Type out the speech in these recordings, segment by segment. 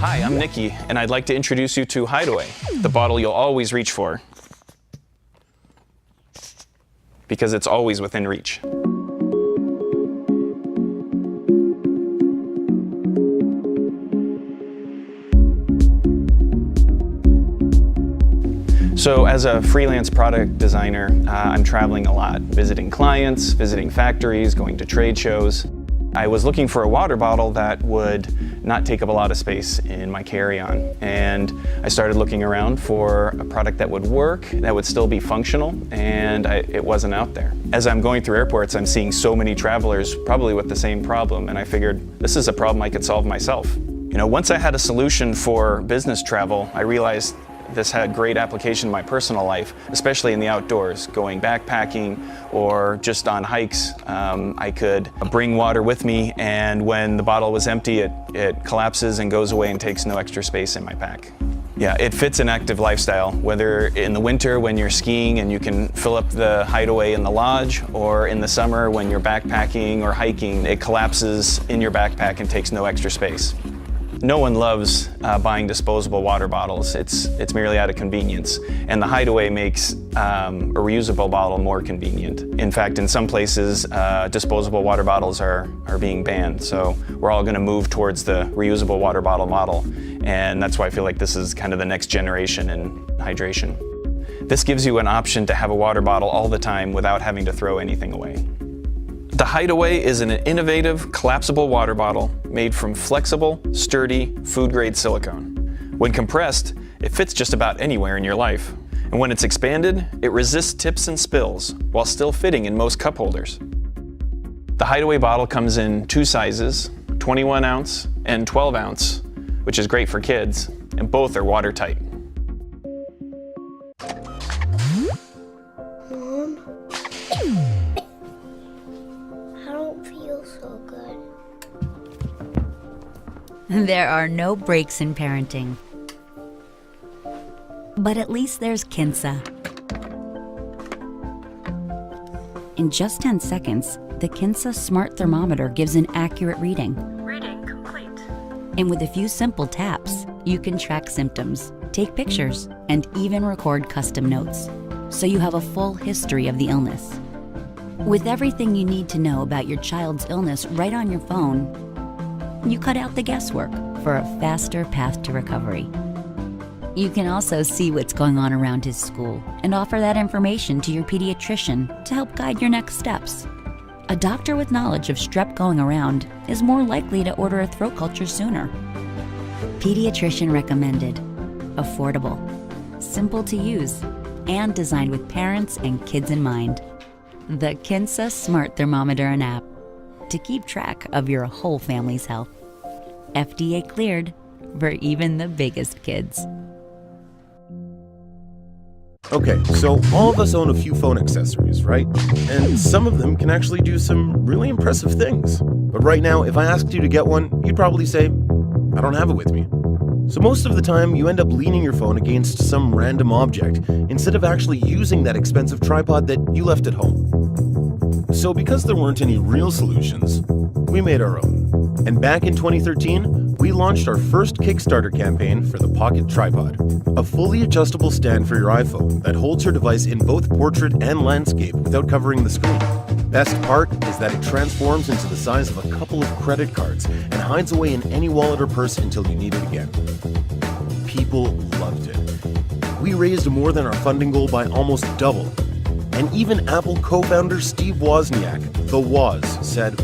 Hi, I'm Nikki, and I'd like to introduce you to Hideaway, the bottle you'll always reach for, because it's always within reach. So as a freelance product designer, I'm traveling a lot, visiting clients, visiting factories, going to trade shows. I was looking for a water bottle that would not take up a lot of space in my carry-on. And I started looking around for a product that would work, that would still be functional, and it wasn't out there. As I'm going through airports, I'm seeing so many travelers probably with the same problem, and I figured this is a problem I could solve myself. You know, once I had a solution for business travel, I realized this had great application in my personal life, especially in the outdoors, going backpacking or just on hikes. I could bring water with me, and when the bottle was empty, it collapses and goes away and takes no extra space in my pack. Yeah, it fits an active lifestyle, whether in the winter when you're skiing and you can fill up the Hideaway in the lodge, or in the summer when you're backpacking or hiking, it collapses in your backpack and takes no extra space. No one loves buying disposable water bottles. It's merely out of convenience. And the Hideaway makes a reusable bottle more convenient. In fact, in some places, disposable water bottles are being banned. So we're all gonna move towards the reusable water bottle model. And that's why I feel like this is kind of the next generation in hydration. This gives you an option to have a water bottle all the time without having to throw anything away. The Hideaway is an innovative, collapsible water bottle made from flexible, sturdy, food-grade silicone. When compressed, it fits just about anywhere in your life. And when it's expanded, it resists tips and spills, while still fitting in most cup holders. The Hideaway bottle comes in two sizes, 21 ounce and 12 ounce, which is great for kids, and both are watertight. So good. There are no breaks in parenting. But at least there's Kinsa. In just 10 seconds, the Kinsa smart thermometer gives an accurate reading. Reading complete. And with a few simple taps, you can track symptoms, take pictures, and even record custom notes, so you have a full history of the illness. With everything you need to know about your child's illness right on your phone, you cut out the guesswork for a faster path to recovery. You can also see what's going on around his school and offer that information to your pediatrician to help guide your next steps. A doctor with knowledge of strep going around is more likely to order a throat culture sooner. Pediatrician recommended, affordable, simple to use, and designed with parents and kids in mind. The Kinsa Smart Thermometer and app to keep track of your whole family's health. FDA cleared for even the biggest kids. Okay, so all of us own a few phone accessories, right? And some of them can actually do some really impressive things. But right now, if I asked you to get one, you'd probably say, I don't have it with me. So most of the time, you end up leaning your phone against some random object instead of actually using that expensive tripod that you left at home. So because there weren't any real solutions, we made our own. And back in 2013, we launched our first Kickstarter campaign for the Pocket Tripod, a fully adjustable stand for your iPhone that holds your device in both portrait and landscape without covering the screen. Best part is that it transforms into the size of a couple of credit cards and hides away in any wallet or purse until you need it again. People loved it. We raised more than our funding goal by almost double. And even Apple co-founder Steve Wozniak, the Woz, said,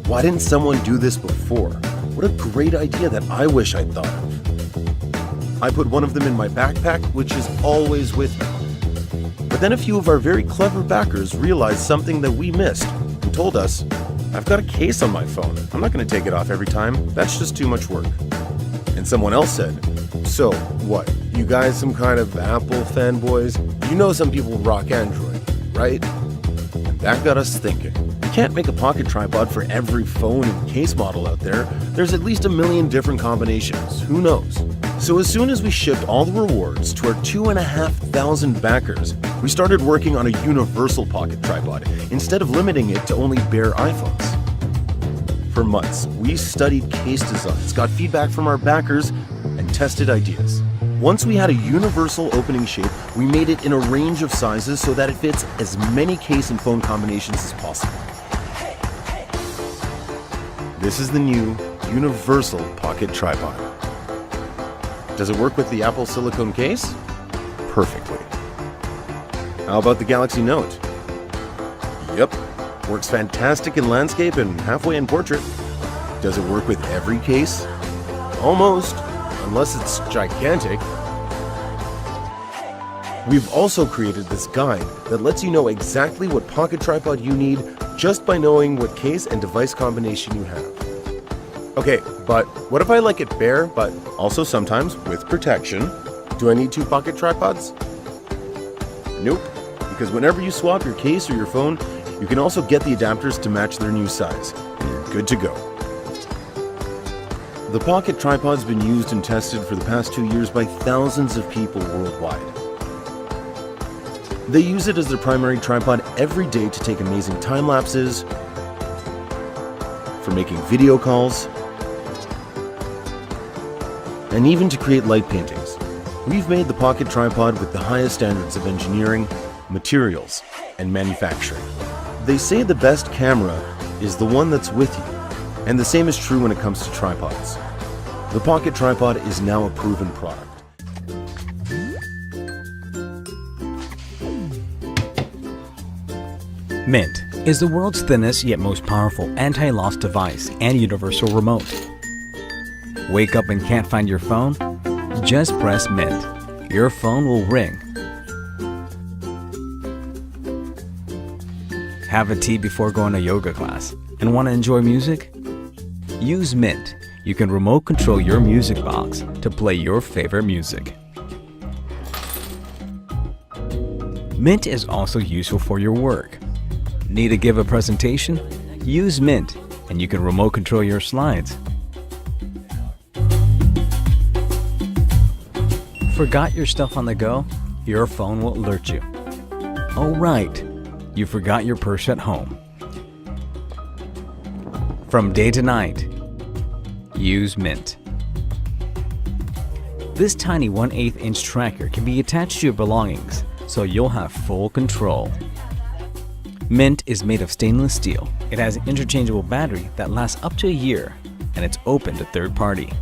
"Why didn't someone do this before? What a great idea that I wish I'd thought of." I put one of them in my backpack, which is always with me. But then a few of our very clever backers realized something that we missed and told us, "I've got a case on my phone. I'm not going to take it off every time. That's just too much work." And someone else said, "So, what? You guys some kind of Apple fanboys? You know some people rock Android, right?" And that got us thinking. You can't make a pocket tripod for every phone and case model out there. There's at least 1 million different combinations. Who knows? So as soon as we shipped all the rewards to our 2,500 backers, we started working on a universal pocket tripod instead of limiting it to only bare iPhones. For months, we studied case designs, got feedback from our backers, and tested ideas. Once we had a universal opening shape, we made it in a range of sizes so that it fits as many case and phone combinations as possible. This is the new universal pocket tripod. Does it work with the Apple silicone case? Perfectly. How about the Galaxy Note? Yep, works fantastic in landscape and halfway in portrait. Does it work with every case? Almost, unless it's gigantic. We've also created this guide that lets you know exactly what pocket tripod you need just by knowing what case and device combination you have. Okay, but what if I like it bare, but also sometimes with protection? Do I need 2 pocket tripods? Nope, because whenever you swap your case or your phone, you can also get the adapters to match their new size, and you're good to go. The pocket tripod's been used and tested for the past 2 years by thousands of people worldwide. They use it as their primary tripod every day to take amazing time lapses, for making video calls, and even to create light paintings. We've made the pocket tripod with the highest standards of engineering, materials, and manufacturing. They say the best camera is the one that's with you, and the same is true when it comes to tripods. The pocket tripod is now a proven product. Mint is the world's thinnest yet most powerful anti-loss device and universal remote. Wake up and can't find your phone? Just press Mint. Your phone will ring. Have a tea before going to yoga class and want to enjoy music? Use Mint. You can remote control your music box to play your favorite music. Mint is also useful for your work. Need to give a presentation? Use Mint and you can remote control your slides. Forgot your stuff on the go? Your phone will alert you. Oh right, you forgot your purse at home. From day to night, use Mint. This tiny 1/8 inch tracker can be attached to your belongings, so you'll have full control. Mint is made of stainless steel. It has an interchangeable battery that lasts up to a year, and it's open to third party.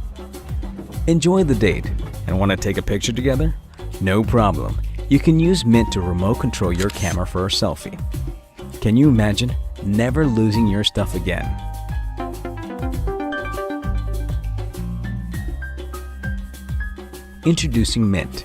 Enjoy the date and want to take a picture together? No problem. You can use Mint to remote control your camera for a selfie. Can you imagine never losing your stuff again? Introducing Mint,